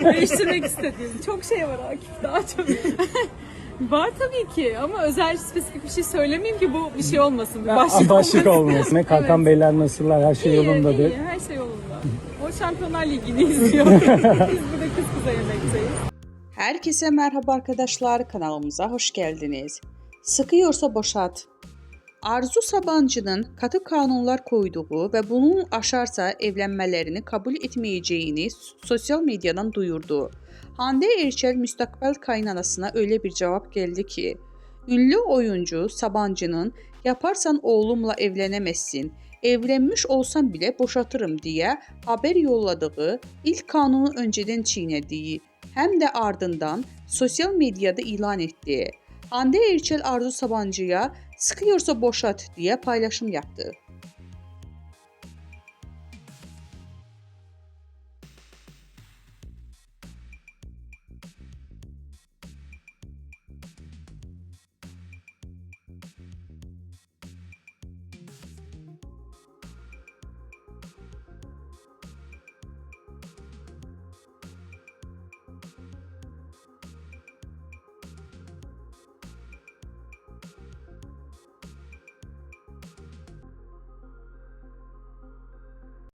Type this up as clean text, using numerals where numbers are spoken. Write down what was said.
Değiştirmek istediğim çok şey var Akif, daha çok. Var tabii ki ama özel spesifik bir şey söylemeyeyim ki bu bir şey olmasın. Bir Başlık olmasın. Hakan Beyler nasıllar? Her şey yolundadır. İyi, her şey yolunda. O Şampiyonlar Ligi'ni izliyor. Biz burada kız kıza yemekteyiz. Herkese merhaba arkadaşlar, kanalımıza hoş geldiniz. Sıkıyorsa boşalt. Arzu Sabancı'nın katı kanunlar koyduğu ve bunun aşarsa evlenmelerini kabul etmeyeceğini sosyal medyadan duyurdu. Hande Erçel müstakbel kaynanasına öyle bir cevap geldi ki, ünlü oyuncu Sabancı'nın "yaparsan oğlumla evlenemezsin, evlenmiş olsam bile boşatırım" diye haber yolladığı, ilk kanunu önceden çiğnediği, hem de ardından sosyal medyada ilan etti. Hande Erçel Arzu Sabancı'ya "sıkıyorsa boşat" diye paylaşım yaptı.